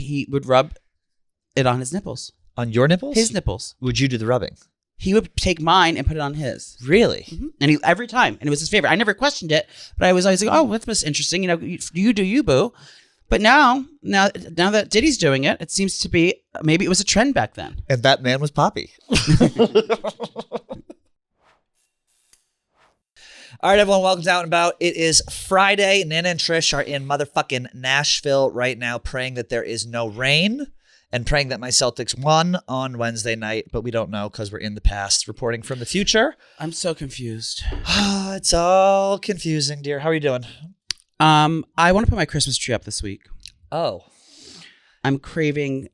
he would rub it on his nipples. On your nipples? His nipples. Would you do the rubbing? He would take mine and put it on his. Really? Mm-hmm. And every time. And it was his favorite. I never questioned it, but I was always like, oh, that's interesting. You do you, boo. But now that Diddy's doing it, it seems to be, maybe it was a trend back then. And that man was Poppy. All right, everyone, welcome to Out and About. It is Friday. Nana and Trish are in motherfucking Nashville right now, praying that there is no rain and praying that my Celtics won on Wednesday night, but we don't know because we're in the past, reporting from the future. I'm so confused. It's all confusing, dear. How are you doing? I want to put my Christmas tree up this week. Oh. I'm craving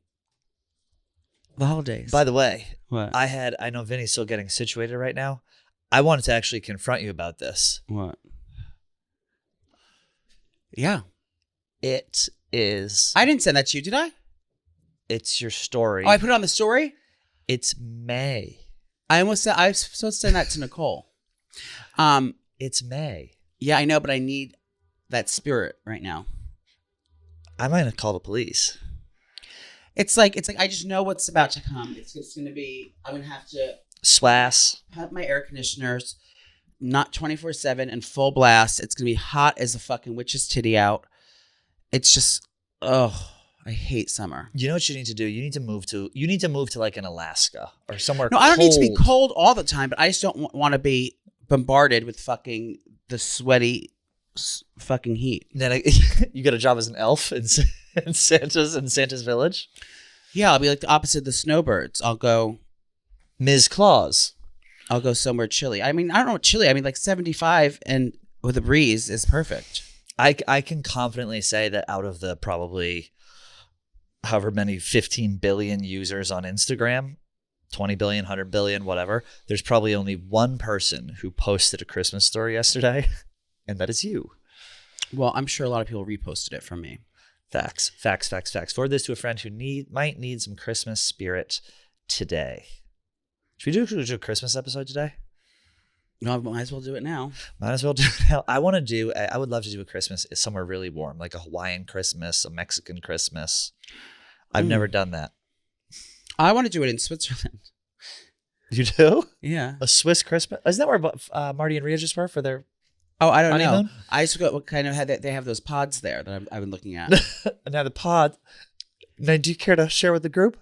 the holidays. By the way, what? I know Vinny's still getting situated right now. I wanted to actually confront you about this. What? Yeah. It is. I didn't send that to you, did I? It's your story. Oh, I put it on the story? It's May. I was supposed to send that to Nicole. It's May. Yeah, I know, but I need that spirit right now. I might have called the police. It's like I just know what's about to come. It's going to be, I'm going to have to Swass. have my air conditioners not 24/7 and full blast. It's going to be hot as a fucking witch's titty out. It's just, I hate summer. You know what you need to do? You need to move to like an Alaska or somewhere No, cold. I don't need to be cold all the time, but I just don't want to be bombarded with fucking the sweaty fucking heat. Then you get a job as an elf in Santa's village. Yeah, I'll be like the opposite of the snowbirds. I'll go Ms. Claus. I'll go somewhere chilly. I mean, I don't know what chilly. I mean, like 75 and with a breeze is perfect. I can confidently say that out of the probably however many 15 billion users on Instagram, 20 billion, 100 billion, whatever, there's probably only one person who posted a Christmas story yesterday, and that is you. Well, I'm sure a lot of people reposted it from me. Facts. Forward this to a friend who might need some Christmas spirit today. Should we do a Christmas episode today? No, I might as well do it now. Might as well do it now. I would love to do a Christmas somewhere really warm, like a Hawaiian Christmas, a Mexican Christmas. I've never done that. I want to do it in Switzerland. You do? Yeah. A Swiss Christmas? Isn't that where Marty and Rhea just were for their I don't honeymoon? know. I just got what kind of they have those pods there that I've been looking at. Now the pod. Now, do you care to share with the group?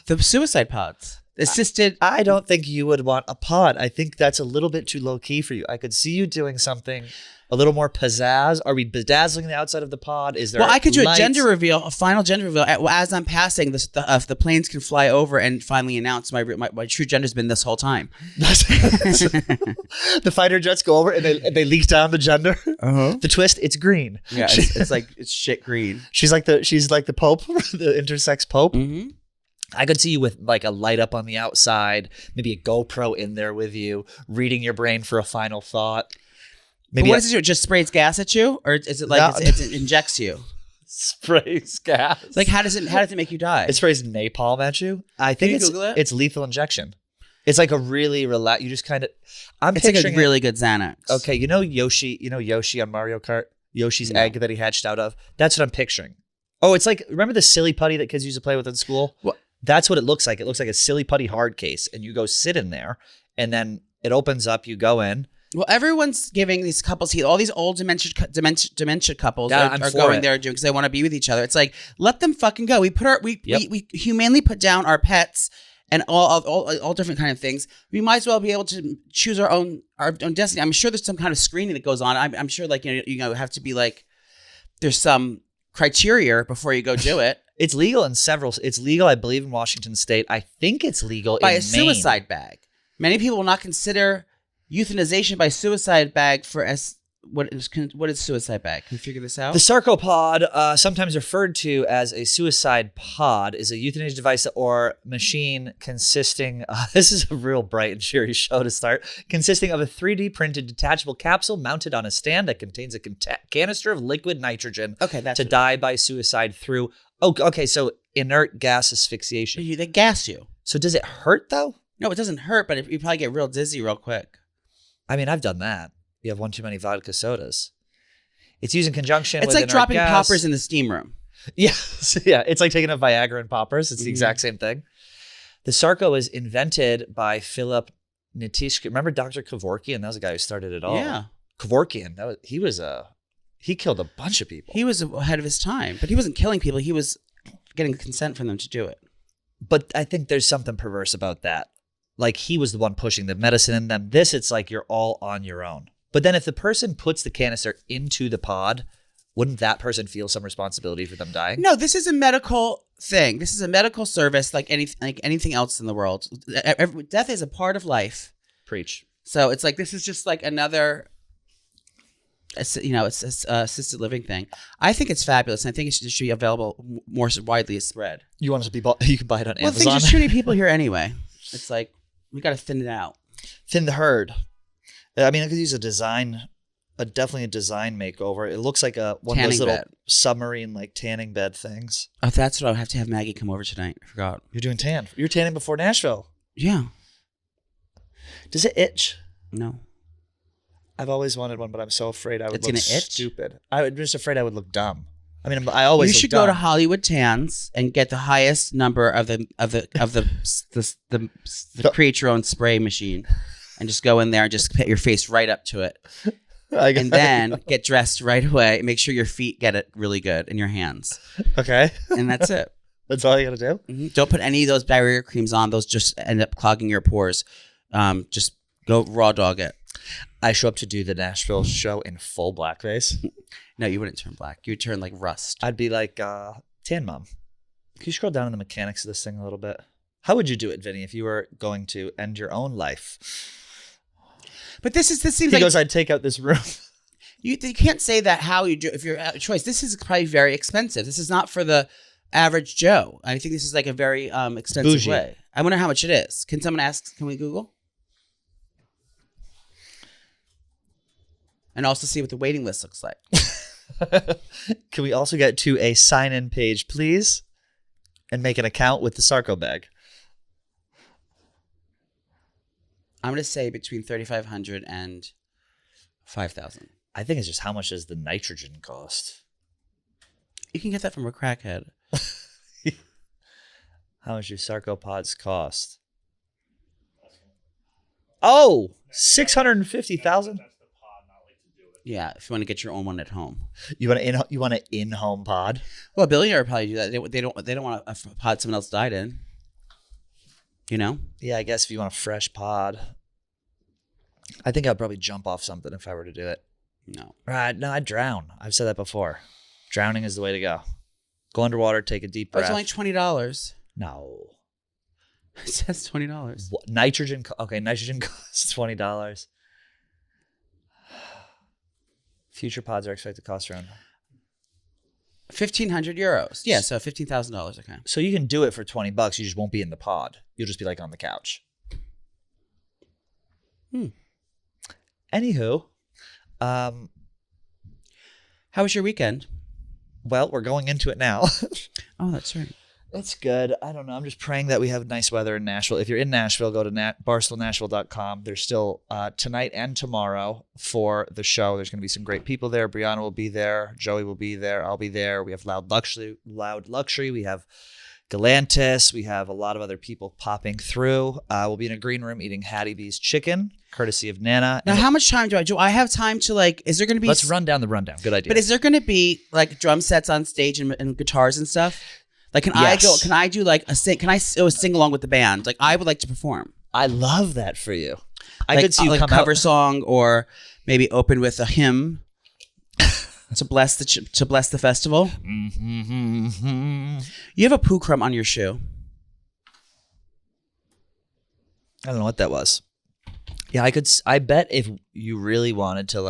The suicide pods. Assisted. I don't think you would want a pod. I think that's a little bit too low key for you. I could see you doing something a little more pizzazz. Are we bedazzling the outside of the pod? Is there? Well, I could do lights? A final gender reveal as I'm passing. The planes can fly over and finally announce my true gender's been this whole time. The fighter jets go over and they leak down the gender. Uh-huh. The twist, it's green. Yeah, it's like it's shit green. She's like the Pope, the intersex Pope. Mm-hmm. I could see you with like a light up on the outside, maybe a GoPro in there with you, reading your brain for a final thought. Maybe what does it do? It just sprays gas at you, or is it like it injects you? Sprays gas. Like how does it make you die? It sprays napalm at you. I think it's lethal injection. It's like a really you just kind of. It's like a really good Xanax. Okay, you know Yoshi on Mario Kart. Yoshi's egg that he hatched out of. That's what I'm picturing. Oh, it's like, remember the silly putty that kids used to play with in school? What? That's what it looks like. It looks like a silly putty hard case, and you go sit in there, and then it opens up. You go in. Well, everyone's giving these couples, all these old dementia couples are going there doing because they want to be with each other. It's like, let them fucking go. We humanely put down our pets and all different kind of things. We might as well be able to choose our own destiny. I'm sure there's some kind of screening that goes on. I'm sure like you have to be like there's some criteria before you go do it. It's legal it's legal, I believe, in Washington State. I think it's legal by in a suicide Maine. bag. Many people will not consider euthanization by suicide bag what is suicide bag? Can you figure this out? The Sarco Pod, sometimes referred to as a suicide pod, is a euthanasia device or machine consisting, this is a real bright and cheery show to start, consisting of a 3D printed detachable capsule mounted on a stand that contains a canister of liquid nitrogen to die by suicide through, so inert gas asphyxiation. They gas you. So does it hurt though? No, it doesn't hurt, but you probably get real dizzy real quick. I mean, I've done that. You have one too many vodka sodas. It's used in conjunction with It's like inert dropping gas. poppers in the steam room. Yeah. Yeah. It's like taking a Viagra and poppers. It's the exact same thing. The Sarco was invented by Philip Nitishkin. Remember Dr. Kevorkian? That was the guy who started it all. Yeah. Kevorkian. He killed a bunch of people. He was ahead of his time, but he wasn't killing people. He was getting consent from them to do it. But I think there's something perverse about that. Like he was the one pushing the medicine in them. This, it's like you're all on your own. But then if the person puts the canister into the pod, wouldn't that person feel some responsibility for them dying? No, this is a medical thing. This is a medical service like anything else in the world. Death is a part of life. Preach. So it's like, this is just like another, it's assisted living thing. I think it's fabulous. And I think it should be available more widely spread. You want it to be bought? You can buy it on Amazon. Well, I think there's too many people here anyway. It's like, we got to thin it out. Thin the herd. I mean, I could use definitely a design makeover. It looks like one of those little submarine like tanning bed things. Oh, that's what I'll have to have Maggie come over tonight. I forgot. You're doing tan. You're tanning before Nashville. Yeah. Does it itch? No. I've always wanted one, but I'm so afraid I would look stupid. I'm just afraid I would look dumb. I mean, I always. You should go to Hollywood Tans and get the highest number of the create your own spray machine, and just go in there and just put your face right up to it, and then get dressed right away. Make sure your feet get it really good in your hands. Okay, and that's it. That's all you got to do. Mm-hmm. Don't put any of those barrier creams on; those just end up clogging your pores. Just go raw dog it. I show up to do the Nashville show in full blackface. No, you wouldn't turn black. You would turn like rust. I'd be like Tan Mom. Can you scroll down on the mechanics of this thing a little bit? How would you do it, Vinny, if you were going to end your own life? But this seems he like... goes, I'd take out this room. You can't say that how you do if you're a choice. This is probably very expensive. This is not for the average Joe. I think this is like a very expensive bougie way. I wonder how much it is. Can someone ask? Can we Google? And also see what the waiting list looks like. Can we also get to a sign-in page, please? And make an account with the Sarco bag. I'm going to say between $3,500 and $5,000. I think it's just how much does the nitrogen cost? You can get that from a crackhead. How much do Sarco Pods cost? Oh, $650,000? Yeah, if you want to get your own one at home. You want an in-home pod? Well, a billionaire would probably do that. They don't want a pod someone else died in. You know? Yeah, I guess if you want a fresh pod. I think I'd probably jump off something if I were to do it. No. Right? No, I'd drown. I've said that before. Drowning is the way to go. Go underwater, take a deep breath. It's only $20. No. It says $20. What? Nitrogen costs $20. Future pods are expected to cost around 1,500 euros. Yeah, so $15,000. Okay. So you can do it for $20. You just won't be in the pod. You'll just be like on the couch. Anywho, how was your weekend? Well, we're going into it now. Oh, that's right. It's good. I don't know. I'm just praying that we have nice weather in Nashville. If you're in Nashville, go to barstoolnashville.com. There's still tonight and tomorrow for the show. There's going to be some great people there. Brianna will be there. Joey will be there. I'll be there. We have Loud Luxury. We have Galantis. We have a lot of other people popping through. We'll be in a green room eating Hattie B's chicken, courtesy of Nana. Now, how much time do I do? I have time to is there going to be... Let's run down the rundown. Good idea. But is there going to be like drum sets on stage and guitars and stuff? Like, can I do like can I sing along with the band? Like, I would like to perform. I love that for you. I could see you come a cover song, or maybe open with a hymn to bless the festival. You have a poo crumb on your shoe. I don't know what that was. Yeah, I bet if you really wanted to,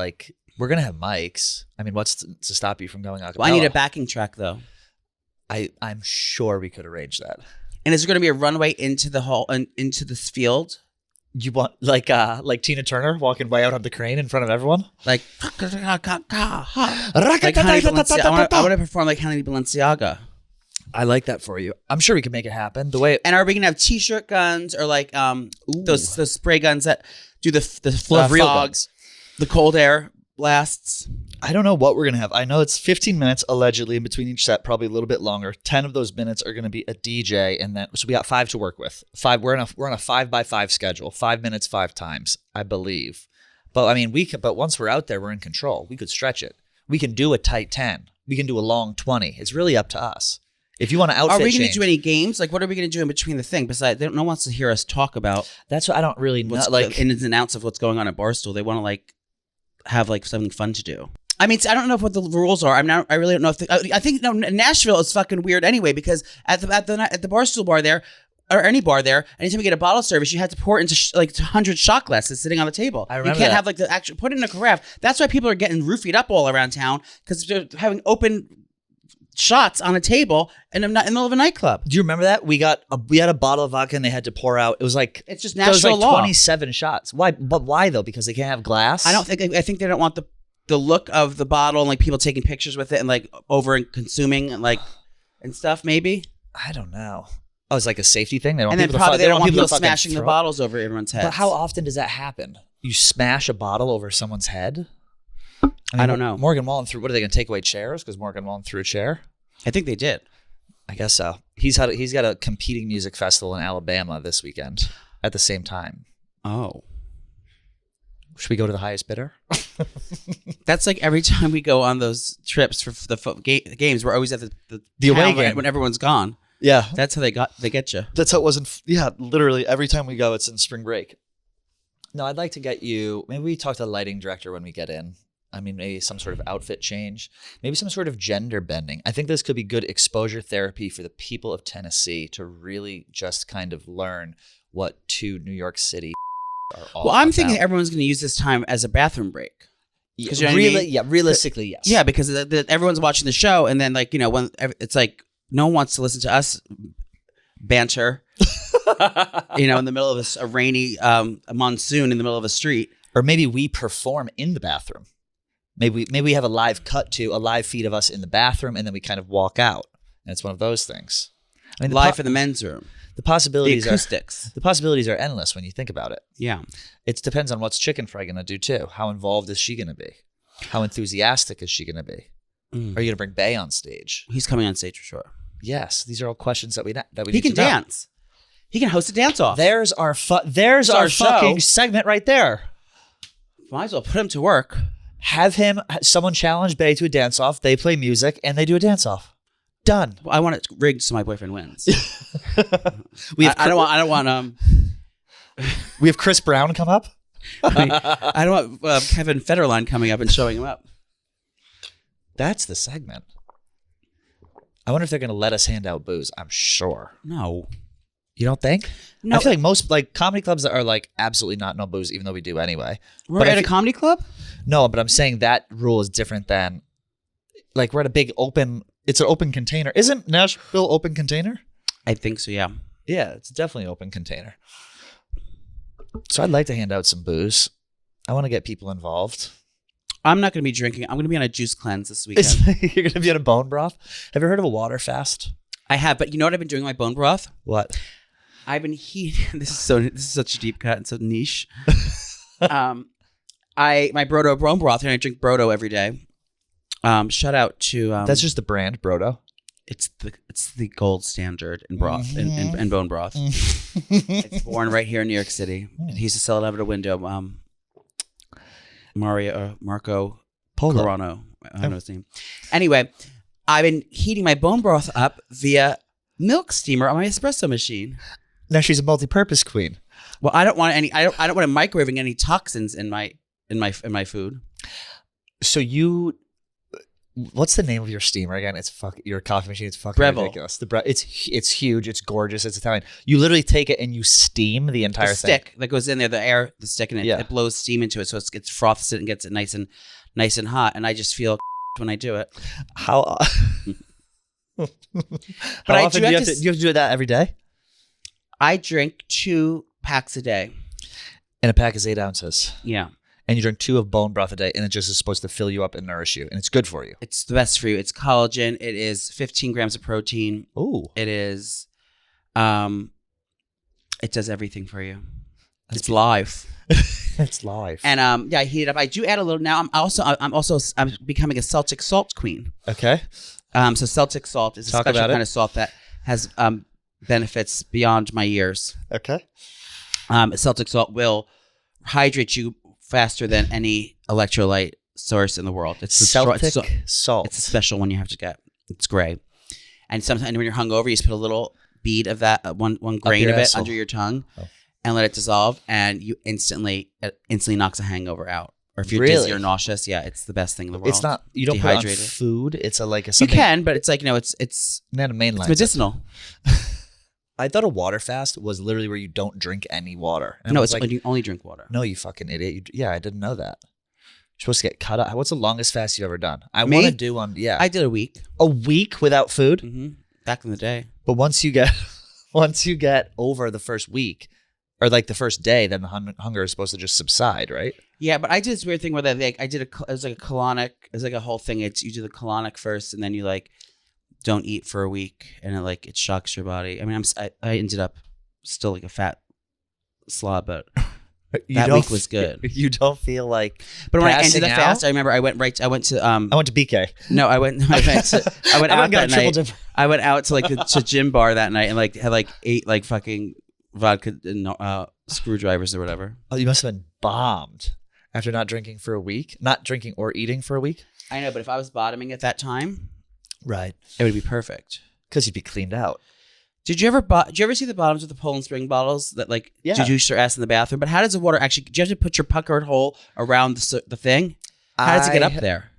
we're gonna have mics. I mean, what's to stop you from going a cappella? Well, I need a backing track though. I'm sure we could arrange that. And is there going to be a runway into the hall and into this field? You want like Tina Turner walking way out on the crane in front of everyone? I want to perform like Honey Balenciaga. I like that for you. I'm sure we can make it happen. And are we gonna have t-shirt guns or those spray guns that do the real fog, guns, the cold air blasts? I don't know what we're going to have. I know it's 15 minutes allegedly in between each set, probably a little bit longer. 10 of those minutes are going to be a DJ, and then so we got 5 to work with. 5. We're on a 5x5 schedule. 5 minutes, 5 times, I believe. But I mean, but once we're out there, we're in control. We could stretch it. We can do a tight 10. We can do a long 20. It's really up to us. If you want to outfit Are we going to do any games? Like, what are we going to do in between the thing? Besides, no one wants to hear us talk about. That's what I don't really know. Like, ins and outs of what's going on at Barstool. They want to like have like something fun to do. I mean, I don't know what the rules are. I really don't know if I think Nashville is fucking weird anyway, because at the Barstool bar there, or any bar there, anytime you get a bottle service, you had to pour it into like 100 shot glasses sitting on the table. I remember you can't that. have like the actual put it in a carafe. That's why people are getting roofied up all around town, because they're having open shots on a table in the middle of a nightclub. Do you remember that? We had a bottle of vodka and they had to pour out. It was like it's just Nashville law. 27 shots. Why? But why though? Because they can't have glass. I think they don't want the look of the bottle and like people taking pictures with it and like over and consuming and like and stuff. Maybe I don't know. Oh, it's like a safety thing. They don't. And then probably they don't want people smashing the bottles over everyone's heads. But how often does that happen? You smash a bottle over someone's head? I don't know. Morgan Wallen threw. What are they going to take away chairs? Because Morgan Wallen threw a chair. I think they did. I guess so. He's got a competing music festival in Alabama this weekend at the same time. Oh. Should we go to the highest bidder? That's like every time we go on those trips for the games, we're always at the away game when everyone's gone. Yeah. That's how they get you. That's how it wasn't. Yeah, literally every time we go, it's in spring break. No, I'd like to get you, maybe we talk to the lighting director when we get in. I mean, maybe some sort of outfit change, maybe some sort of gender bending. I think this could be good exposure therapy for the people of Tennessee to really just kind of learn what to New York City are all I'm about. thinking everyone's going to use this time as a bathroom break. You know really, I mean? Yeah, realistically, yes. Yeah, because everyone's watching the show, and then like, you know, when it's like no one wants to listen to us banter, you know, in the middle of a rainy monsoon in the middle of a street. Or maybe we perform in the bathroom. Maybe we have a live feed of us in the bathroom, and then we kind of walk out. And it's one of those things. I mean, live in the men's room. The possibilities, the acoustics. The possibilities are endless when you think about it. Yeah. It depends on what's Chicken Fry going to do too. How involved is she going to be? How enthusiastic is she going to be? Are you going to bring Bay on stage? He's coming on stage for sure. Yes, these are all questions that we need to know. He can dance. He can host a dance off. There's our fucking segment right there. Might as well put him to work. Have someone challenge Bay to a dance off. They play music and they do a dance off. Done. Well, I want it rigged so my boyfriend wins. I don't want. We have Chris Brown come up. I don't want Kevin Federline coming up and showing him up. That's the segment. I wonder if they're going to let us hand out booze. I'm sure. No. You don't think? No. I feel like most comedy clubs are like absolutely not no booze, even though we do anyway. We're at a comedy club? No, but I'm saying that rule is different than like we're at a big open. It's an open container. Isn't Nashville open container? I think so. Yeah. Yeah, it's definitely an open container. So I'd like to hand out some booze. I want to get people involved. I'm not going to be drinking. I'm going to be on a juice cleanse this weekend. You're going to be on a bone broth? Have you heard of a water fast? I have, but you know what I've been doing with my bone broth? What? I've been heating. This is such a deep cut and so niche. My Brodo bone broth, and I drink Brodo every day. Shout out to that's just the brand Brodo. It's the gold standard in broth in bone broth. It's born right here in New York City. He used to sell it out of a window. Marco Polo. Corano. I don't know his name. Anyway, I've been heating my bone broth up via milk steamer on my espresso machine. Now she's a multi-purpose queen. Well, I don't want microwaving any toxins in my food. So what's the name of your steamer again? Your coffee machine. It's fucking Breville. Ridiculous. It's huge. It's gorgeous. It's Italian. You literally take it and you steam the entire thing. Stick that goes in there, the stick, and it blows steam into it, so it froths it and gets it nice and hot. And I just feel when I do it. How? But how often do you have to do that every day? I drink 2 packs a day. And a pack is 8 ounces. Yeah. And you drink 2 of bone broth a day, and it just is supposed to fill you up and nourish you, and it's good for you. It's the best for you. It's collagen. It is 15 grams of protein. Ooh. It is, it does everything for you. It's live. It's live. And I heat it up. I do add a little. Now I'm becoming a Celtic salt queen. Okay. So Celtic salt is a special kind of salt that has benefits beyond my years. Okay. Celtic salt will hydrate you faster than any electrolyte source in the world. It's Celtic salt. It's a special one you have to get. It's gray. And sometimes when you're hungover, you just put a little bead of that, one grain of it under your tongue and let it dissolve, and you instantly knocks a hangover out. Or if you're dizzy or nauseous, it's the best thing in the world. It's not, you don't put it on food. It's something. You can, but it's like, it's not a mainline. It's medicinal. I thought a water fast was literally where you don't drink any water. And no, it's like, you only drink water. No, you fucking idiot. I didn't know that. You're supposed to get cut up. What's the longest fast you've ever done? I want to do one. Yeah. I did a week. A week without food? Mm-hmm. Back in the day. But once you get over the first week, or like the first day, then the hunger is supposed to just subside, right? Yeah, but I did this weird thing where it was like a colonic. It was like a whole thing. You do the colonic first, and then you like don't eat for a week, and it shocks your body. I mean, I ended up still like a fat slob, but that week was good. You don't feel like. But when I ended the fast, I remember I went to BK. No, I went out that night. I went out to to gym bar that night and had 8 fucking vodka and screwdrivers or whatever. Oh, you must have been bombed after not drinking for a week, not drinking or eating for a week. I know, but if I was bottoming at that time, right, it would be perfect because you'd be cleaned out. Did you ever see the bottoms of the Poland Spring bottles that you juice your ass in the bathroom? But how does the water actually? Do you have to put your puckered hole around the thing? How does it get up there?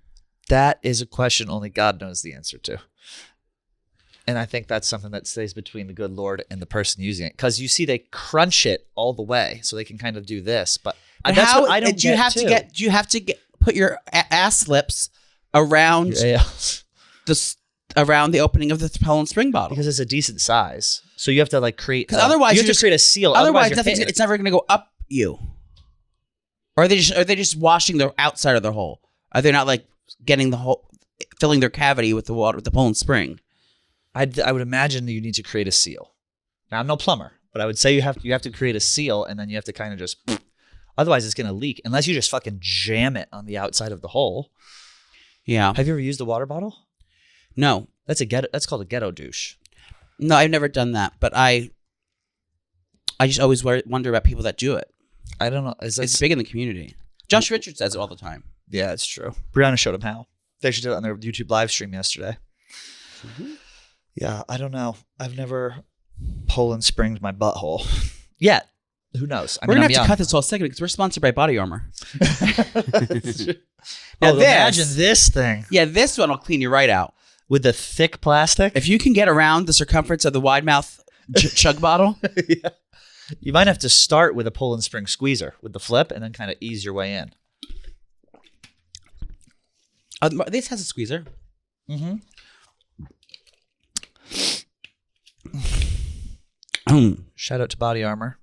That is a question only God knows the answer to. And I think that's something that stays between the good Lord and the person using it. Because you see, they crunch it all the way, so they can kind of do this. But that's what I don't do. You have to put your ass lips around around the opening of the Poland Spring bottle because it's a decent size. So you have to create. Because otherwise, you have to create a seal. Otherwise, it's never going to go up you. Or are they just washing the outside of their hole? Are they not getting the hole, filling their cavity with the water with the Poland Spring? I would imagine you need to create a seal. Now, I'm no plumber, but I would say you have to create a seal, and then you have to kind of just. Otherwise, it's going to leak unless you just fucking jam it on the outside of the hole. Yeah. Have you ever used a water bottle? No. That's called a ghetto douche. No, I've never done that, but I just always wonder about people that do it. I don't know. It's big in the community. Josh Richards does it all the time. Yeah, it's true. Brianna showed him how. They actually did it on their YouTube live stream yesterday. Mm-hmm. Yeah, I don't know. I've never Poland Springed my butthole yet. Who knows? We're going to have to cut this whole segment because we're sponsored by Body Armor. Now imagine this thing. Yeah, this one will clean you right out. With the thick plastic? If you can get around the circumference of the wide mouth chug bottle. Yeah. You might have to start with a Poland Spring squeezer with the flip and then kind of ease your way in. This has a squeezer. Mm-hmm. Shout out to Body Armor.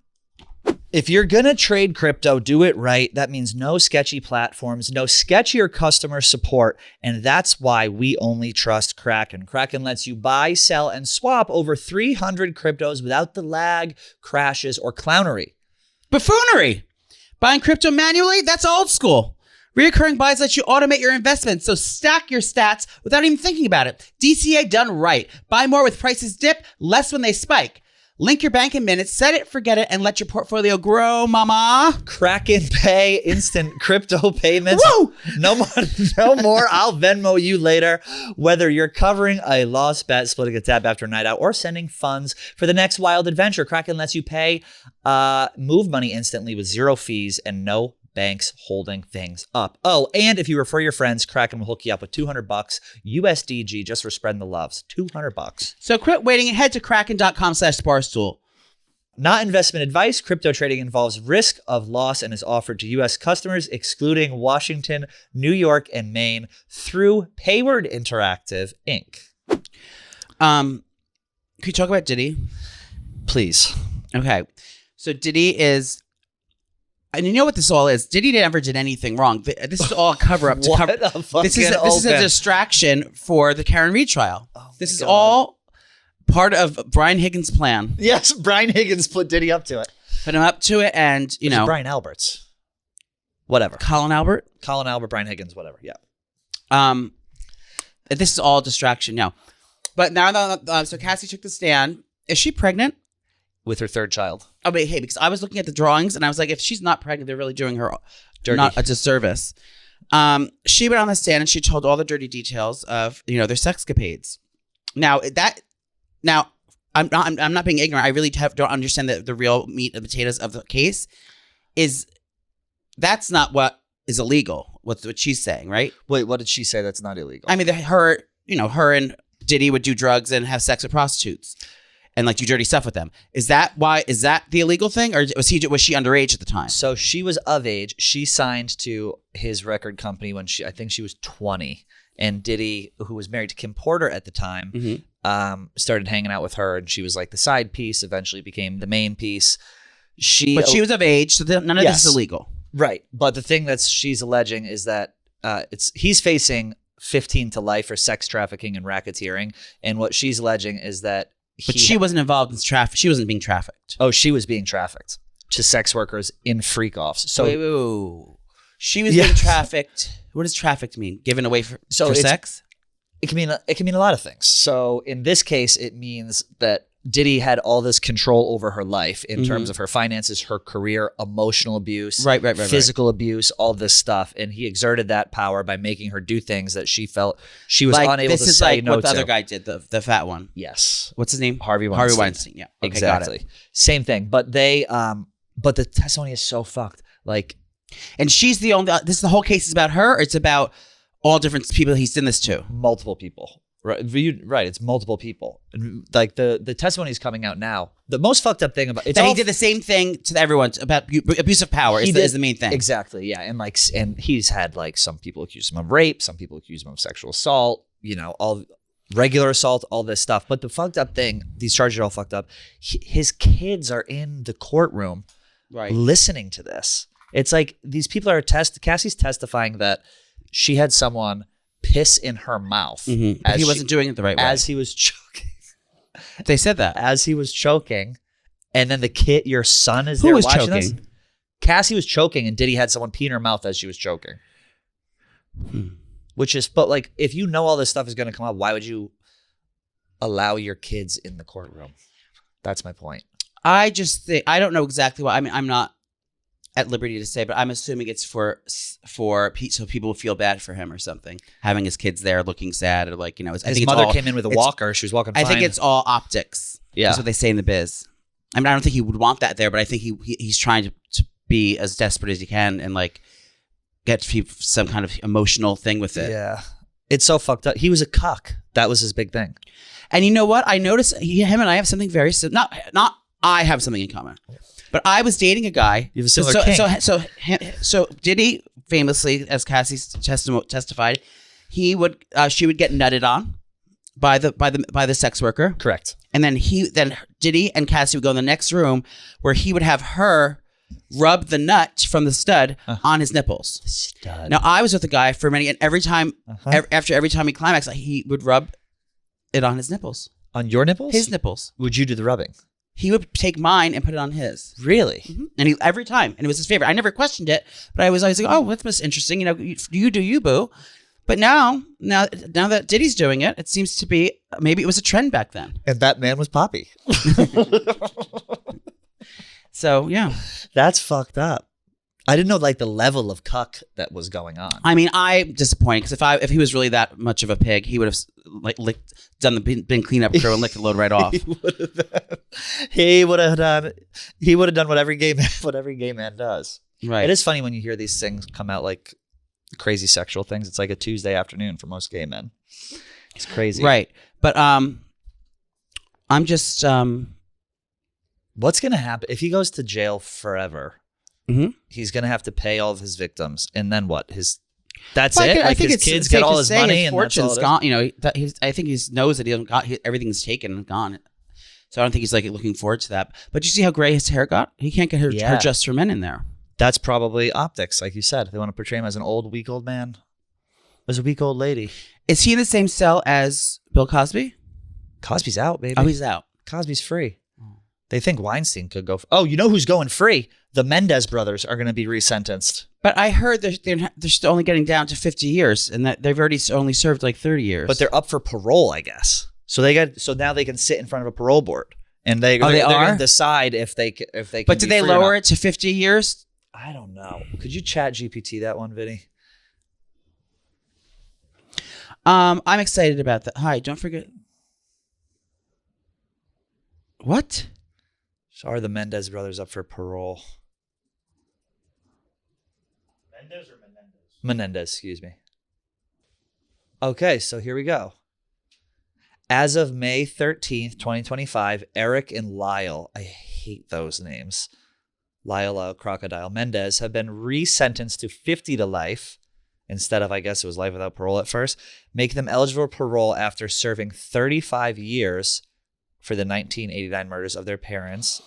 If you're going to trade crypto, do it right. That means no sketchy platforms, no sketchier customer support, and that's why we only trust Kraken. Kraken lets you buy, sell, and swap over 300 cryptos without the lag, crashes, or clownery. Buffoonery! Buying crypto manually? That's old school. Reoccurring buys let you automate your investments, so stack your stats without even thinking about it. DCA done right. Buy more with prices dip, less when they spike. Link your bank in minutes, set it, forget it, and let your portfolio grow, mama. Kraken Pay, instant crypto payments. Woo! No more. I'll Venmo you later. Whether you're covering a lost bet, splitting a tab after a night out, or sending funds for the next wild adventure, Kraken lets you pay, move money instantly with zero fees and no banks holding things up. Oh, and if you refer your friends, Kraken will hook you up with $200 USDG just for spreading the loves. $200. So quit waiting and head to kraken.com/barstool. Not investment advice. Crypto trading involves risk of loss and is offered to U.S. customers, excluding Washington, New York, and Maine through Payward Interactive, Inc. Can you talk about Diddy? Please. Okay. So Diddy is... And you know what this all is? Diddy never did anything wrong. This is all a cover-up. This is a distraction for the Karen Reed trial. Oh this is all part of Brian Higgins' plan. Yes, Brian Higgins put Diddy up to it. Put him up to it, and Brian Alberts. Whatever. Colin Albert, Brian Higgins, whatever. Yeah. This is all distraction now. But now, so Cassie took the stand. Is she pregnant? With her third child. Oh, wait, hey, because I was looking at the drawings, and I was like, if she's not pregnant, they're really doing her not a disservice. She went on the stand, and she told all the dirty details of, their sexcapades. Now, I'm not being ignorant. I really don't understand the real meat and potatoes of the case. That's not what is illegal. What she's saying, right? Wait, what did she say that's not illegal? I mean, her and Diddy would do drugs and have sex with prostitutes and do dirty stuff with them. Is that the illegal thing, or was she underage at the time? So she was of age. She signed to his record company when I think she was 20, and Diddy, who was married to Kim Porter at the time, started hanging out with her, and she was like the side piece. Eventually, became the main piece. But she was of age, so none of this is illegal. Right. But the thing that she's alleging is that he's facing 15 to life for sex trafficking and racketeering. And what she's alleging is that she wasn't involved in traffic. She wasn't being trafficked. Oh, she was being trafficked to sex workers in freak-offs. So wait. She was being trafficked. What does trafficked mean? Given away for sex? It can mean a lot of things. So in this case, it means that Diddy had all this control over her life in terms of her finances, her career, emotional abuse, physical abuse, all this stuff. And he exerted that power by making her do things that she felt she was unable to say no to. This is like what the other guy did, the fat one. Yes. What's his name? Harvey Weinstein. Yeah. Okay, exactly. got it. Same thing. But but the testimony is so fucked. And she's the only, the whole case is about her, or it's about all different people he's done this to? Multiple people. Right, it's multiple people. The testimony is coming out now. The most fucked up thing about he did the same thing to everyone about abuse of power is the main thing. Exactly, yeah. And he's had some people accuse him of rape, some people accuse him of sexual assault, all regular assault, all this stuff. But the fucked up thing, these charges are all fucked up. His kids are in the courtroom listening to this. It's like these people are Cassie's testifying that she had someone piss in her mouth. He wasn't doing it the right way. As he was choking. They said that. As he was choking. And then the kid, your son is there watching choking? This. Cassie was choking and Diddy had someone pee in her mouth as she was choking. Which is, but if you know all this stuff is going to come up, why would you allow your kids in the courtroom? That's my point. I just think, I don't know exactly why. I mean, I'm not at liberty to say, but I'm assuming it's so people will feel bad for him or something, having his kids there looking sad, or I think his mother came in with a walker. She was walking fine. I think it's all optics. Yeah, that's what they say in the biz. I mean, I don't think he would want that there, but I think he's trying to be as desperate as he can and get some kind of emotional thing with it. Yeah, it's so fucked up. He was a cuck. That was his big thing. And you know what? I noticed him and I have something very similar. Not I have something in common. But I was dating a guy. You have a similar kink. So Diddy famously, as Cassie testified, she would get nutted on by the sex worker. Correct. And then Diddy and Cassie would go in the next room where he would have her rub the nut from the stud on his nipples. Stud. Now I was with a guy for many, and every time after every time he climaxed, he would rub it on his nipples. On your nipples? His nipples. Would you do the rubbing? He would take mine and put it on his. Really? Mm-hmm. And every time. And it was his favorite. I never questioned it, but I was always like, oh, that's interesting. You do you, boo. But now that Diddy's doing it, it seems to be, maybe it was a trend back then. And that man was Poppy. So, yeah. That's fucked up. I didn't know the level of cuck that was going on. I mean, I'm disappointed because if he was really that much of a pig, he would have done the bin cleanup crew and licked the load right off. He would have done what every gay man does. Right. It is funny when you hear these things come out like crazy sexual things. It's like a Tuesday afternoon for most gay men. It's crazy. Right. But I'm just what's gonna happen if he goes to jail forever? Mm-hmm. He's going to have to pay all of his victims. And then what? That's it? I think his kids get all his money and fortune's gone. I think he knows that he doesn't got everything's taken and gone. So I don't think he's looking forward to that. But you see how gray his hair got? He can't get her Just for Men in there. That's probably optics, like you said. They want to portray him as an old, weak old man. As a weak old lady. Is he in the same cell as Bill Cosby? Cosby's out, baby. Oh, he's out. Cosby's free. They think Weinstein could go. Oh, you know who's going free? The Mendez brothers are going to be resentenced. But I heard they're still only getting down to 50 years, and that they've already only served like 30 years. But they're up for parole, I guess. So now they can sit in front of a parole board, and they're going to decide if they can. But did they lower it to 50 years? I don't know. Could you chat GPT that one, Vinny? I'm excited about that. Hi, don't forget. What? So are the Mendez brothers up for parole? Mendez or Menendez? Menendez, excuse me. Okay, so here we go. As of May 13th, 2025, Eric and Lyle, I hate those names, Lyle Crocodile Mendez, have been resentenced to 50 to life instead of, I guess it was life without parole at first, make them eligible for parole after serving 35 years for the 1989 murders of their parents,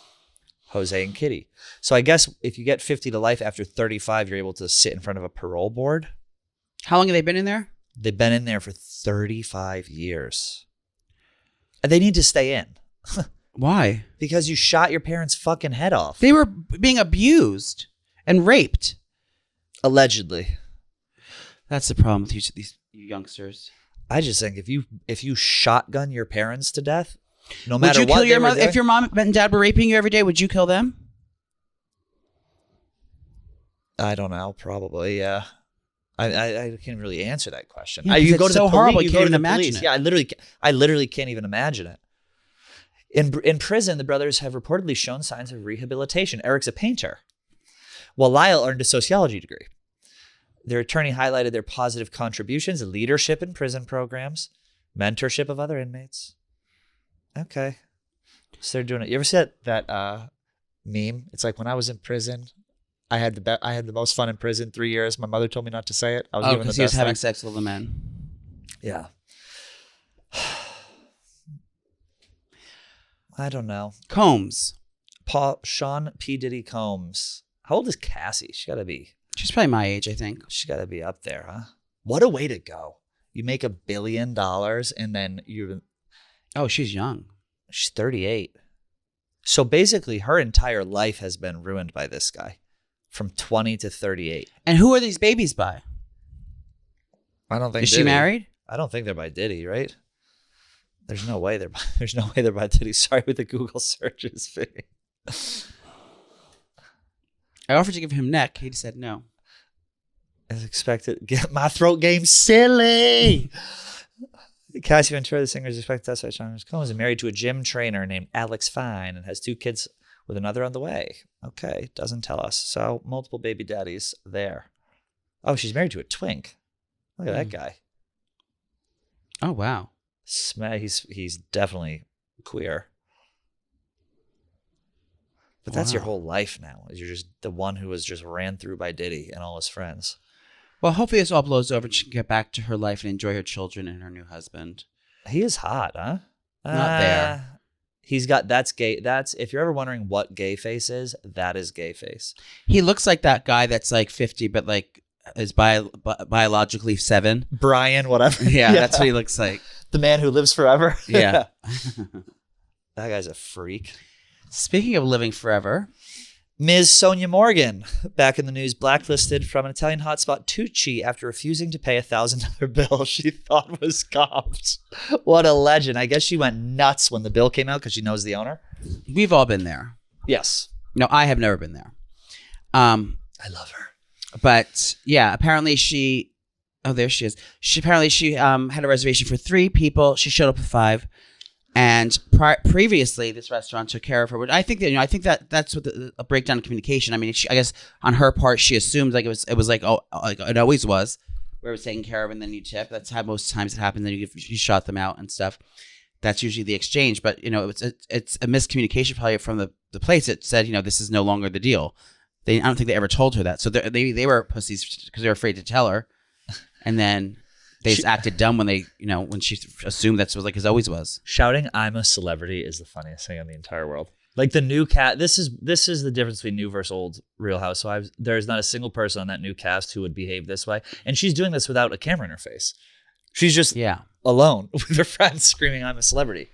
Jose and Kitty. So I guess if you get 50 to life after 35, you're able to sit in front of a parole board. How long have they been in there? They've been in there for 35 years. And they need to stay in. Why? Because you shot your parents' fucking head off. They were being abused and raped. Allegedly. That's the problem with these youngsters. I just think if you shotgun your parents to death, no matter would you what kill your mother? If your mom and dad were raping you every day, would you kill them? I don't know. Probably, yeah. I can't really answer that question. Yeah, you go to so horrible. You can't even imagine it. Yeah, I literally can't even imagine it. In prison, the brothers have reportedly shown signs of rehabilitation. Eric's a painter, while Lyle earned a sociology degree. Their attorney highlighted their positive contributions, leadership in prison programs, mentorship of other inmates. Okay. So they're doing it. You ever see that meme? It's like, when I was in prison, I had the most fun in prison 3 years. My mother told me not to say it. I was because he was having sex with the men. Yeah. I don't know. Combs. Sean P. Diddy Combs. How old is Cassie? She's probably my age, I think. She's got to be up there, huh? What a way to go. You make $1 billion and then you... Oh, she's young. She's 38. So basically her entire life has been ruined by this guy from 20 to 38. And who are these babies by? I don't think Is she married? I don't think they're by Diddy, right? There's no way they're by Diddy. Sorry with the Google searches. I offered to give him neck. He said no. As expected. Get my throat game silly. Cassie Ventura, the singer, is expected to testify. Sean Combs is married to a gym trainer named Alex Fine and has 2 kids with another on the way. Okay, doesn't tell us. So multiple baby daddies there. Oh, she's married to a twink. Look at that guy. Oh, wow. He's definitely queer. But that's your whole life now. Is you're just the one who was just ran through by Diddy and all his friends. Well, hopefully this all blows over and she can get back to her life and enjoy her children and her new husband. He is hot, huh? Not there. He's got, that's gay. That's, if you're ever wondering what gay face is, that is gay face. He looks like that guy that's like 50, but like is biologically 7. Brian, whatever. Yeah, that's what he looks like. The man who lives forever. Yeah. That guy's a freak. Speaking of living forever, Ms. Sonja Morgan, back in the news, blacklisted from an Italian hotspot Tucci after refusing to pay a $1,000 bill she thought was comped. What a legend. I guess she went nuts when the bill came out because she knows the owner. We've all been there. Yes. No, I have never been there. I love her. But yeah, apparently there she is. She had a reservation for 3 people. She showed up with 5. And previously, this restaurant took care of her. But I think that that's what a breakdown of communication. I mean, I guess on her part, she assumed like it was like it always was, where it was taken care of and then you tip. That's how most times it happens. Then you shot them out and stuff. That's usually the exchange. But it's a miscommunication probably from the place. It said this is no longer the deal. I don't think they ever told her that. So they were pussies because they were afraid to tell her, and then. They just acted dumb when when she assumed that's what it always was. Shouting "I'm a celebrity" is the funniest thing in the entire world. Like the new cast, this is the difference between new versus old Real Housewives. There's not a single person on that new cast who would behave this way, and she's doing this without a camera in her face. She's just alone with her friends screaming "I'm a celebrity."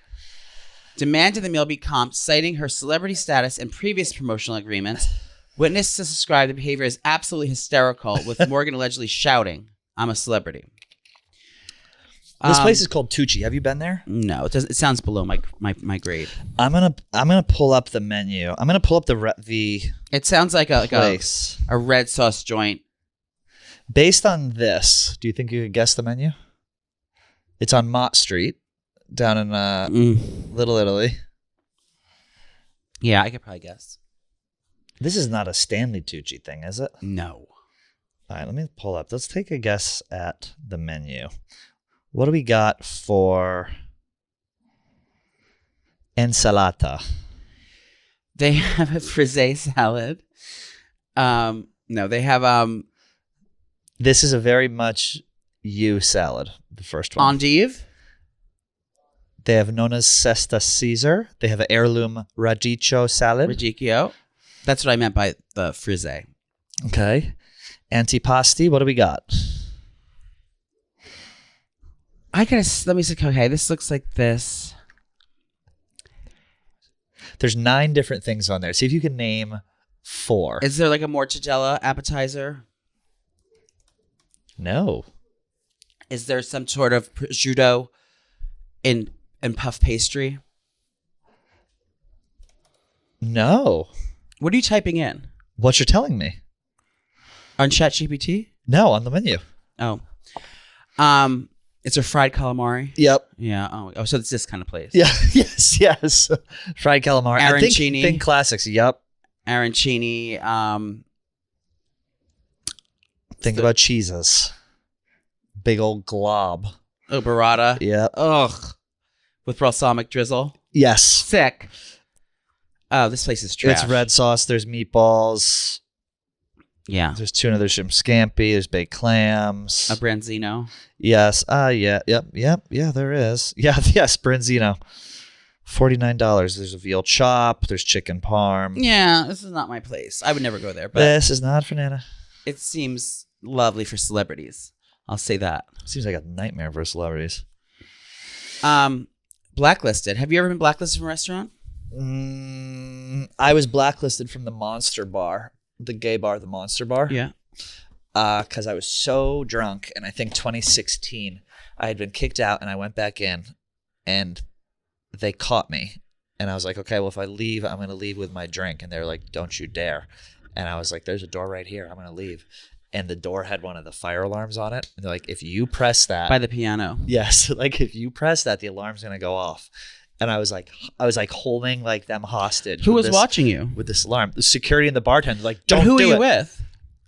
demanded the meal be comped, citing her celebrity status and previous promotional agreements. Witnesses described the behavior as absolutely hysterical, with Morgan allegedly shouting, "I'm a celebrity." This place is called Tucci. Have you been there? No, it doesn't. It sounds below my grade. I'm gonna pull up the menu. I'm gonna pull up the. It sounds like a place. A red sauce joint. Based on this, do you think you could guess the menu? It's on Mott Street, down in Little Italy. Yeah, I could probably guess. This is not a Stanley Tucci thing, is it? No. All right, let me pull up. Let's take a guess at the menu. What do we got for ensalada? They have a frisee salad. No, they have This is a very much you salad. The first one. endive. They have Nona's Sesta Caesar. They have an heirloom radicchio salad. Radicchio. That's what I meant by the frisee. Okay. Antipasti. What do we got? Let me see. Okay, this looks like this. There's 9 different things on there. See if you can name 4. Is there like a mortadella appetizer? No. Is there some sort of prosciutto in puff pastry? No. What are you typing in? What you're telling me? On ChatGPT? No, on the menu. Oh. It's a fried calamari. Yep. Yeah. Oh, so it's this kind of place. Yeah. Yes. Fried calamari. Arancini. Think classics. Yep. Arancini. Think about cheeses. Big old glob. Oh, burrata. Yep. Ugh. With balsamic drizzle. Yes. Sick. Oh, this place is trash. It's red sauce. There's meatballs. Yeah. There's tuna. There's shrimp scampi. There's baked clams. A branzino. Yes. Yeah. Yeah, there is. Yeah. Yes. Branzino. $49. There's a veal chop. There's chicken parm. Yeah. This is not my place. I would never go there. But this is not for Nana. it seems lovely for celebrities. I'll say that. Seems like a nightmare for celebrities. Blacklisted. Have you ever been blacklisted from a restaurant? I was blacklisted from the Monster Bar, the gay bar, the Monster Bar. Yeah. Because I was so drunk, and I think 2016, I had been kicked out, and I went back in, and they caught me. And I was like, okay, well, if I leave, I'm going to leave with my drink. And they were like, don't you dare. And I was like, there's a door right here. I'm going to leave. And the door had one of the fire alarms on it. And they're like, if you press that. By the piano. Yes. Like, if you press that, the alarm's going to go off. And I was like holding like them hostage. Who was watching you? With this alarm. The security and the bartender like, don't do it. Who were you with?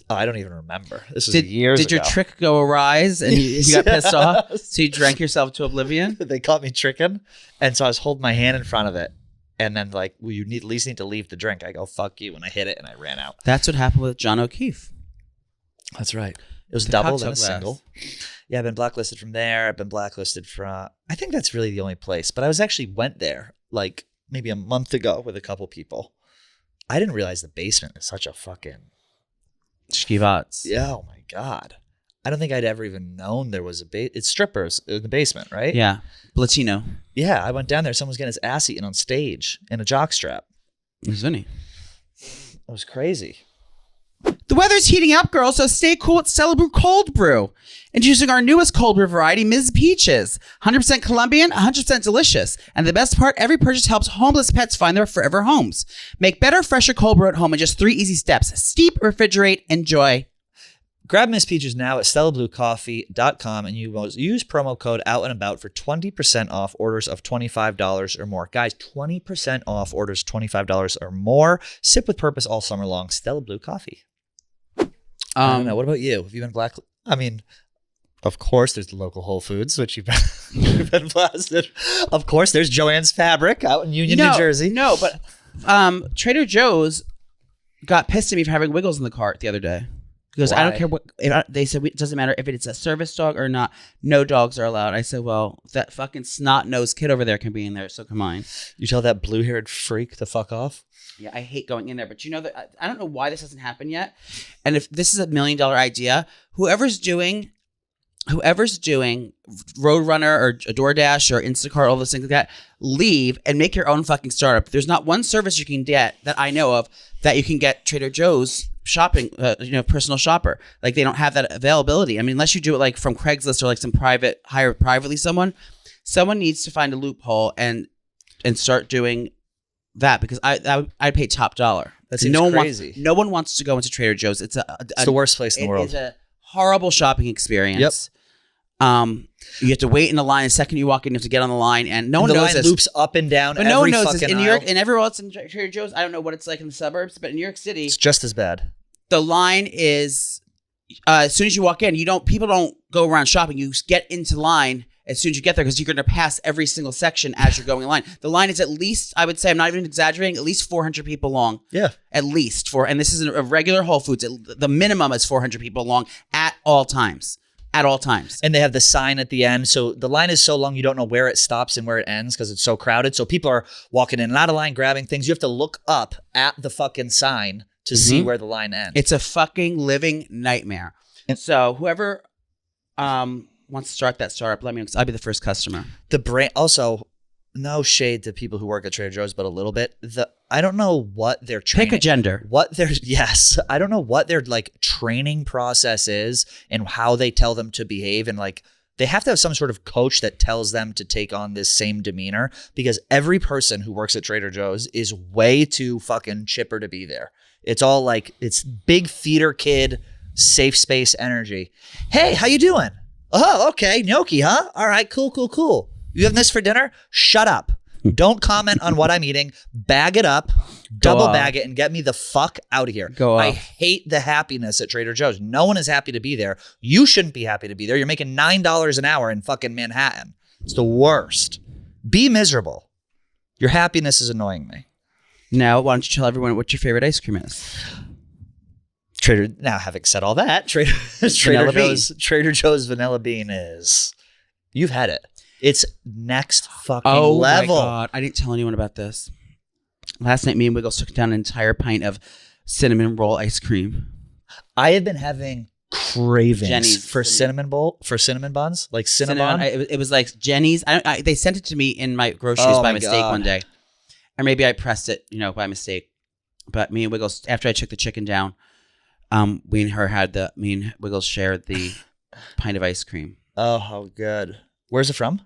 Oh, I don't even remember. This was years ago. Did your trick go awry and you got pissed off? So you drank yourself to oblivion? They caught me tricking. And so I was holding my hand in front of it. And then like, well, you at least need to leave the drink. I go, fuck you. And I hit it and I ran out. That's what happened with John O'Keefe. That's right. It was double, then a single. Yeah, I've been blacklisted from there. I've been blacklisted from, I think that's really the only place. But I was actually went there like maybe a month ago with a couple people. I didn't realize the basement is such a fucking Schivats. Yeah, oh my God. I don't think I'd ever even known there was it's strippers in the basement, right? Yeah. Latino. Yeah, I went down there. Someone's getting his ass eaten on stage in a jockstrap. Who's Vinny? It was crazy. The weather's heating up, girls, so stay cool at Stella Blue Cold Brew. Introducing our newest cold brew variety, Ms. Peaches. 100% Colombian, 100% delicious. And the best part, every purchase helps homeless pets find their forever homes. Make better, fresher cold brew at home in just 3 easy steps. Steep, refrigerate, enjoy. Grab Miss Peaches now at StellaBlueCoffee.com and you use promo code Out and About for 20% off orders of $25 or more. Guys, 20% off orders $25 or more. Sip with purpose all summer long. Stella Blue Coffee. I don't know. What about you? Have you been black? I mean, of course, there's the local Whole Foods, which you've been blasted. Of course, there's Joann's Fabric out in Union, New Jersey. No, but Trader Joe's got pissed at me for having Wiggles in the cart the other day. Because I don't care what they said. It doesn't matter if it's a service dog or not. No dogs are allowed. I said, well, that fucking snot-nosed kid over there can be in there, so come on. You tell that blue-haired freak to fuck off? Yeah, I hate going in there. But you know that I don't know why this hasn't happened yet. And if this is $1 million idea, whoever's doing whoever's doing Roadrunner or DoorDash or Instacart, all those things like that, leave and make your own fucking startup. There's not one service you can get that I know of that you can get Trader Joe's shopping, personal shopper. Like they don't have that availability. I mean, unless you do it like from Craigslist or like hire privately someone needs to find a loophole and start doing that, because I'd pay top dollar. That seems crazy. No one wants to go into Trader Joe's. It's the worst place in the world. It's a horrible shopping experience. Yep. You have to wait in the line. The second you walk in, you have to get on the line, and no one knows this. The line loops up and down. But no one knows this. In New York and everywhere else in Trader Joe's, I don't know what it's like in the suburbs, but in New York City, it's just as bad. The line is as soon as you walk in, people don't go around shopping. You get into line as soon as you get there, because you're going to pass every single section as you're going in line. The line is at least, I would say, I'm not even exaggerating, at least 400 people long. Yeah. At least and this is a regular Whole Foods. The minimum is 400 people long at all times. At all times. And they have the sign at the end. So the line is so long, you don't know where it stops and where it ends because it's so crowded. So people are walking in and out of line, grabbing things. You have to look up at the fucking sign to see where the line ends. It's a fucking living nightmare. And so whoever wants to start that startup, let me know, because I'll be the first customer. The brand, also, no shade to people who work at Trader Joe's, but a little bit. I don't know what their training. Pick a gender. I don't know what their like training process is and how they tell them to behave, and like they have to have some sort of coach that tells them to take on this same demeanor, because every person who works at Trader Joe's is way too fucking chipper to be there. It's all like, it's big theater kid, safe space energy. Hey, how you doing? Oh, okay, gnocchi, huh? All right, cool. You having this for dinner? Shut up. Don't comment on what I'm eating. Bag it up, double bag it, and get me the fuck out of here. I hate the happiness at Trader Joe's. No one is happy to be there. You shouldn't be happy to be there. You're making $9 an hour in fucking Manhattan. It's the worst. Be miserable. Your happiness is annoying me. Now, why don't you tell everyone what your favorite ice cream is? Now, having said all that, Trader Joe's Vanilla Bean is, you've had it. It's next fucking level. Oh my God. I didn't tell anyone about this. Last night, me and Wiggles took down an entire pint of cinnamon roll ice cream. I have been having cravings for cinnamon buns, like Cinnabon. It was like Jenny's. They sent it to me in my groceries by mistake one day. Or maybe I pressed it, by mistake. But me and Wiggles, after I took the chicken down, me and Wiggles shared the pint of ice cream. Oh, how good. Where's it from?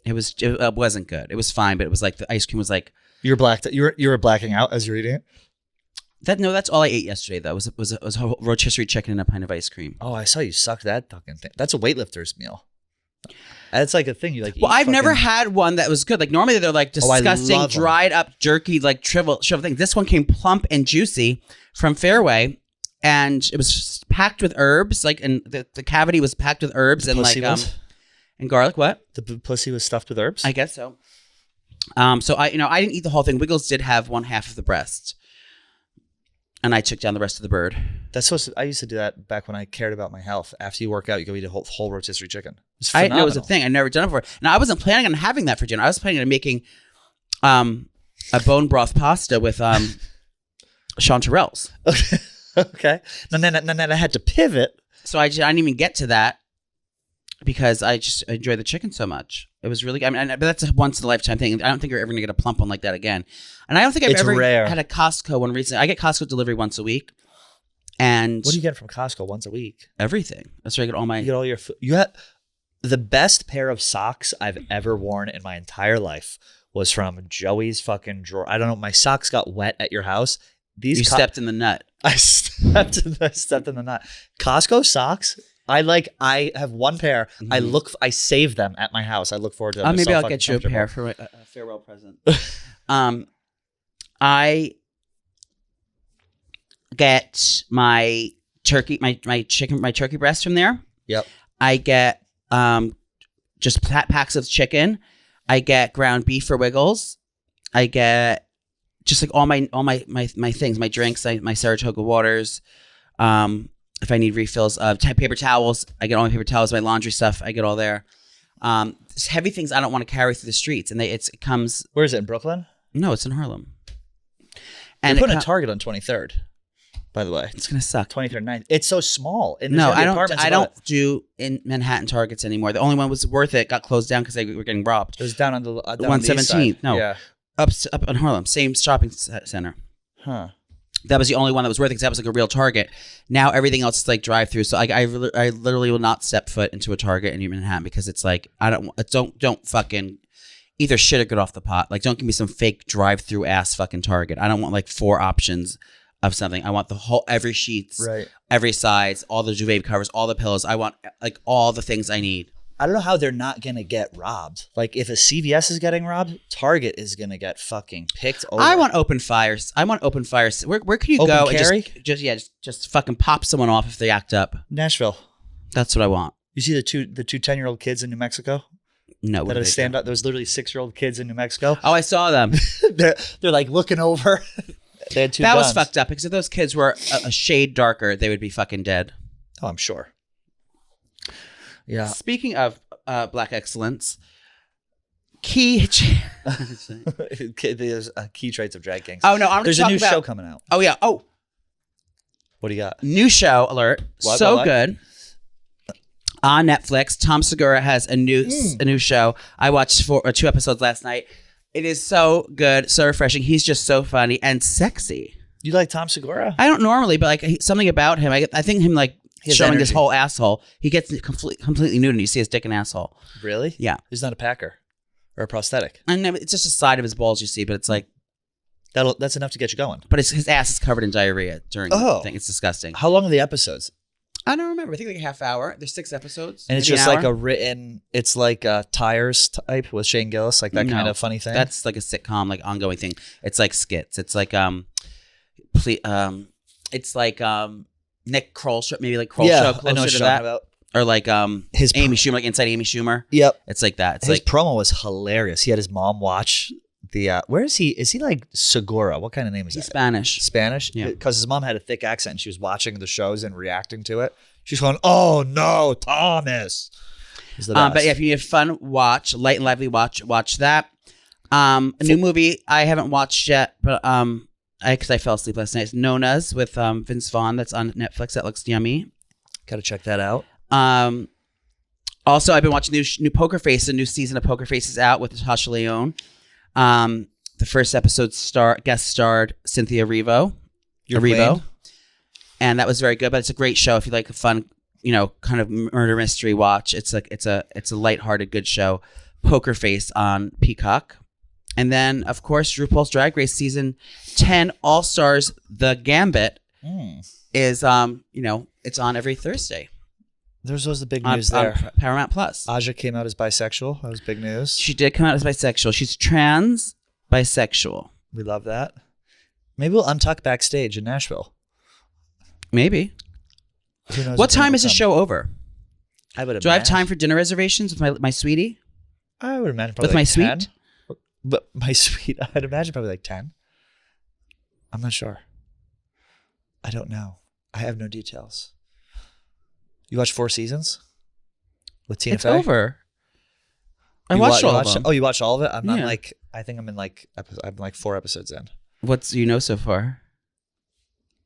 It wasn't good. It was fine, but it was like the ice cream was like, you were blacking out as you're eating it? That's all I ate yesterday though. It was a whole rotisserie chicken and a pint of ice cream. Oh, I saw you suck that fucking thing. That's a weightlifter's meal. That's like a thing you like. Well, I've never had one that was good. Like normally they're like disgusting, dried up, jerky, like shrivel thing. This one came plump and juicy from Fairway, and it was packed with herbs. Like, and the cavity was packed with herbs and like and garlic. What? The pussy was stuffed with herbs? I guess so. So I didn't eat the whole thing. Wiggles did have one half of the breast, and I took down the rest of the bird. I used to do that back when I cared about my health. After you work out, you go eat a whole rotisserie chicken. I know it was a thing. I'd never done it before. Now, I wasn't planning on having that for dinner. I was planning on making a bone broth pasta with chanterelles. Okay. And then I had to pivot. So I didn't even get to that because I just enjoy the chicken so much. It was really, but that's a once in a lifetime thing. I don't think you're ever going to get a plump one like that again. And I don't think I've ever had a Costco one recently. I get Costco delivery once a week. And what do you get from Costco once a week? Everything. That's where I get all my. You get all your food. You had the best pair of socks I've ever worn in my entire life was from Joey's fucking drawer. I don't know. My socks got wet at your house. You stepped in the nut. I stepped in the nut. Costco socks. I have one pair. Mm-hmm. I save them at my house. I look forward to them. Maybe I'll get you a pair for a farewell present. I get my turkey, my turkey breast from there. Yep. I get just packs of chicken. I get ground beef for Wiggles. I get just like all my things, my drinks, my Saratoga waters. If I need refills of paper towels, I get all my paper towels. My laundry stuff, I get all there. Just heavy things I don't want to carry through the streets, and it comes. Where is it, in Brooklyn? No, it's in Harlem. And you're putting a Target on 23rd. by the way. It's gonna suck. 23rd, 9th. It's so small. And no, I don't do in Manhattan Targets anymore. The only one was worth it got closed down because they were getting robbed. It was down on the 117th. No, yeah. up in Harlem, same shopping center. Huh. That was the only one that was worth it because that was like a real Target. Now everything else is like drive-through. So I literally will not step foot into a Target in Manhattan because it's like don't fucking either shit or get off the pot. Like don't give me some fake drive-through ass fucking Target. I don't want like 4 options of something. I want the whole every sheets, right, every size, all the duvet covers, all the pillows. I want like all the things I need. I don't know how they're not going to get robbed. Like, if a CVS is getting robbed, Target is going to get fucking picked over. I want open fires. Where can you go carry? and just fucking pop someone off if they act up? Nashville. That's what I want. You see the two 10-year-old kids in New Mexico? No. That had a stand up. There was literally 6-year-old kids in New Mexico. Oh, I saw them. they're like looking over. They had 2 guns. That was fucked up because if those kids were a shade darker, they would be fucking dead. Oh, I'm sure. Yeah. Speaking of black excellence, key there's key traits of drag kings. Oh no, there's a new show coming out. Oh yeah. Oh, what do you got? New show alert! What? Good on Netflix. Tom Segura has a new show. I watched 2 episodes last night. It is so good, so refreshing. He's just so funny and sexy. You like Tom Segura? I don't normally, but like something about him. I think him like. Showing energy. This whole asshole. He gets completely nude and you see his dick and asshole. Really? Yeah. He's not a packer or a prosthetic. And it's just a side of his balls you see, but it's like... That's enough to get you going. But his ass is covered in diarrhea during the thing. It's disgusting. How long are the episodes? I don't remember. I think like a half hour. There's 6 episodes. And it's just like it's like a Tires type with Shane Gillis, like that kind of funny thing? That's like a sitcom, like ongoing thing. It's like skits. It's like... it's like... Nick Kroll show, maybe like Kroll show closer to that, about. Or like his Amy Schumer, like Inside Amy Schumer. Yep, it's like that. It's his promo was hilarious. He had his mom watch the. Where is he? Is he like Segura? What kind of name is that? Spanish. Spanish. Yeah, because his mom had a thick accent. And she was watching the shows and reacting to it. She's going, "Oh no, Thomas." But yeah, if you need a fun watch, light and lively watch that. A new movie I haven't watched yet, but because I fell asleep last night. It's Nona's with Vince Vaughn. That's on Netflix. That looks yummy. Gotta check that out. Also, I've been watching new Poker Face. A new season of Poker Face is out with Natasha Lyonne. The first episode guest starred Cynthia Erivo. And that was very good. But it's a great show if you like a fun, kind of murder mystery watch. It's a lighthearted good show. Poker Face on Peacock. And then, of course, RuPaul's Drag Race Season 10 All-Stars The Gambit is, it's on every Thursday. Was the big news there. On Paramount Plus. Aja came out as bisexual. That was big news. She did come out as bisexual. She's trans bisexual. We love that. Maybe we'll untuck backstage in Nashville. Maybe. Who knows? What time is the show over? I would imagine. Do I have time for dinner reservations with my sweetie? I would imagine probably with like my 10. sweet? But my sweet, I'd imagine probably like 10. I'm not sure. I don't know. I have no details. You watched 4 seasons with Tina Fey? It's over. I watched all of them. Oh, you watched all of it? I'm I think I'm in I'm like 4 episodes in. What's so far?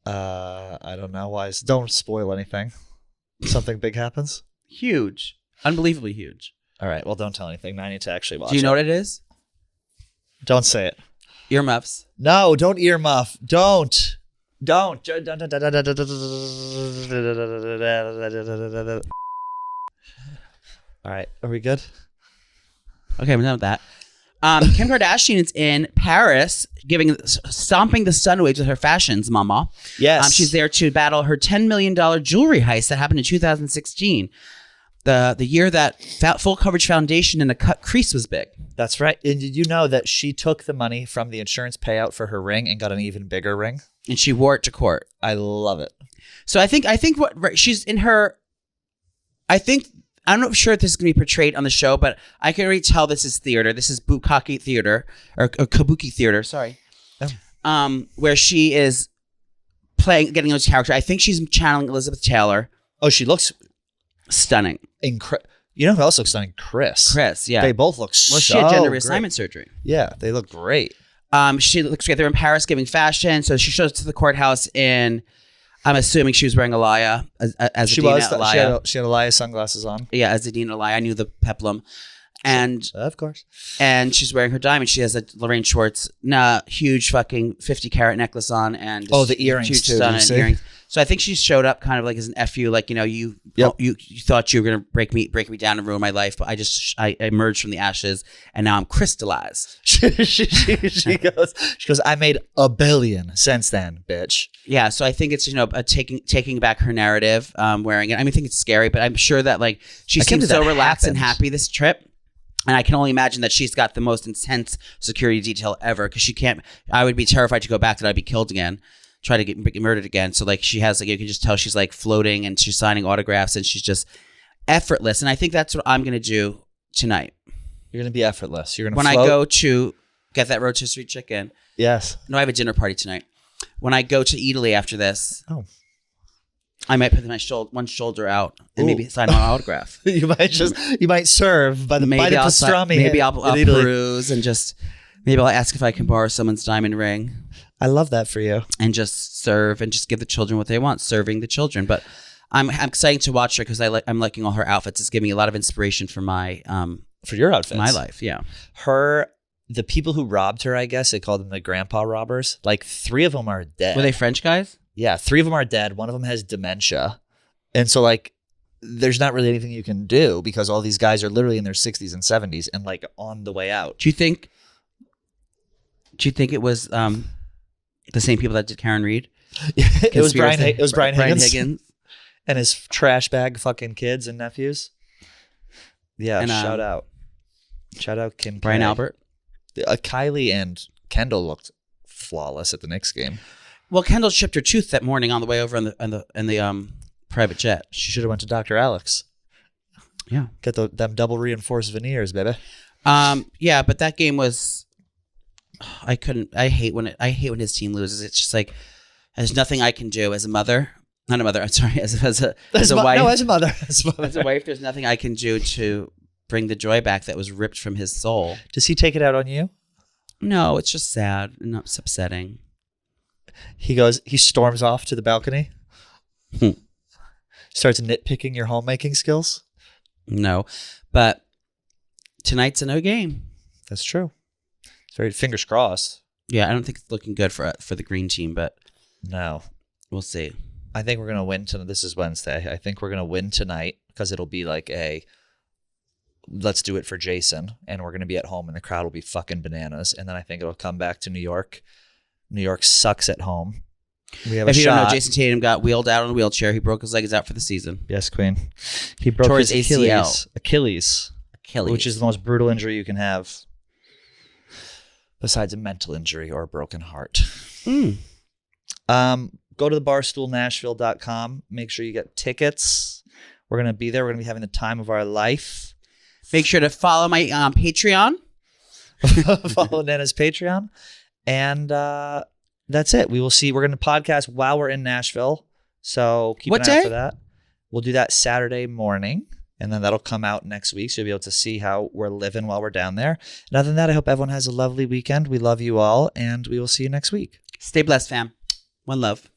I don't know why. Don't spoil anything. Something big happens. Huge, unbelievably huge. All right. Well, don't tell anything. I need to actually watch. Do you know what it is? Don't say it. Earmuffs. No, don't earmuff. Don't. All right. Are we good? Okay, I'm done with that. Kim Kardashian is in Paris, stomping the sun waves with her fashions, mama. Yes. She's there to battle her $10 million jewelry heist that happened in 2016. The year that full coverage foundation in a cut crease was big. That's right. And did you know that she took the money from the insurance payout for her ring and got an even bigger ring? And she wore it to court. I love it. So I think what she's in her, I'm not sure if this is going to be portrayed on the show, but I can already tell this is theater. This is bukkake theater or kabuki theater. Sorry. Oh. Where she is getting those character. I think she's channeling Elizabeth Taylor. Oh, she looks stunning. You know who else looks stunning? Chris, yeah. They both look so she had gender great. reassignment surgery. Yeah, they look great. She looks great. They're in Paris giving fashion. So she shows up to the courthouse in I'm assuming she was wearing Alaya as she Adina was. Alaya. She had Alaya sunglasses on. Yeah, as Adina Alaya. I knew the peplum. And of course. And she's wearing her diamond. She has a Lorraine Schwartz huge fucking 50 carat necklace on and the earrings huge too. stunning earrings. So I think she showed up kind of like as an FU, like, you know, you thought you were gonna break me down and ruin my life, but I emerged from the ashes and now I'm crystallized. she goes, I made $1 billion since then, bitch. Yeah, so I think it's, you know, taking back her narrative, wearing it. I mean, I think it's scary, but I'm sure that like she seems so relaxed and happy this trip. And I can only imagine that she's got the most intense security detail ever because she can't. I would be terrified to go back that I'd be killed again, try to get murdered again. So like she has, like, you can just tell she's like floating and she's signing autographs and she's just effortless. And I think that's what I'm gonna do tonight. You're gonna be effortless. You're gonna when float? I go to get that rotisserie chicken. Yes. No, I have a dinner party tonight. When I go to Italy after this. I might put my one shoulder out and maybe sign my autograph. you might serve by the pastrami. Maybe I'll peruse and maybe I'll ask if I can borrow someone's diamond ring. I love that for you. And just serve and just give the children what they want, serving the children. But I'm excited to watch her because I'm liking all her outfits. It's giving me a lot of inspiration for my for your outfits, my life. Yeah, the people who robbed her, I guess they called them the grandpa robbers. Like 3 of them are dead. Were they French guys? Yeah, 3 of them are dead. One of them has dementia. And so, like, there's not really anything you can do because all these guys are literally in their 60s and 70s and, like, on the way out. Do you think it was the same people that did Karen Reed? It was Brian Higgins. And his trash bag fucking kids and nephews. Yeah, and, shout out. Shout out Kim Brian K. Albert. Kylie and Kendall looked flawless at the Knicks game. Well, Kendall chipped her tooth that morning on the way over in the private jet. She should have went to Dr. Alex. Yeah, get them double reinforced veneers, baby. Yeah, but that game was. I hate when his team loses. It's just like there's nothing I can do as a mother. Not a mother. I'm sorry. As a wife. No, as a mother. As a wife, there's nothing I can do to bring the joy back that was ripped from his soul. Does he take it out on you? No, it's just sad and it's upsetting. He storms off to the balcony. Starts nitpicking your homemaking skills. No, but tonight's a no game. That's true. It's very fingers crossed. Yeah, I don't think it's looking good for the green team, but no, we'll see. I think we're gonna win tonight. This is Wednesday. I think we're gonna win tonight because it'll be like let's do it for Jason, and we're gonna be at home, and the crowd will be fucking bananas. And then I think it'll come back to New York. New York sucks at home. We have if you shot. don't know, Jason Tatum got wheeled out on a wheelchair. He broke his leg. He's out for the season. Yes, Queen. He broke his ACL. Achilles, which is the most brutal injury you can have, besides a mental injury or a broken heart. Go to thebarstoolnashville.com. Make sure you get tickets. We're gonna be there. We're gonna be having the time of our life. Make sure to follow my Patreon. Follow Nana's Patreon. And that's it. We will see. We're going to podcast while we're in Nashville. So keep an eye out for that. We'll do that Saturday morning. And then that'll come out next week. So you'll be able to see how we're living while we're down there. And other than that, I hope everyone has a lovely weekend. We love you all. And we will see you next week. Stay blessed, fam. One love.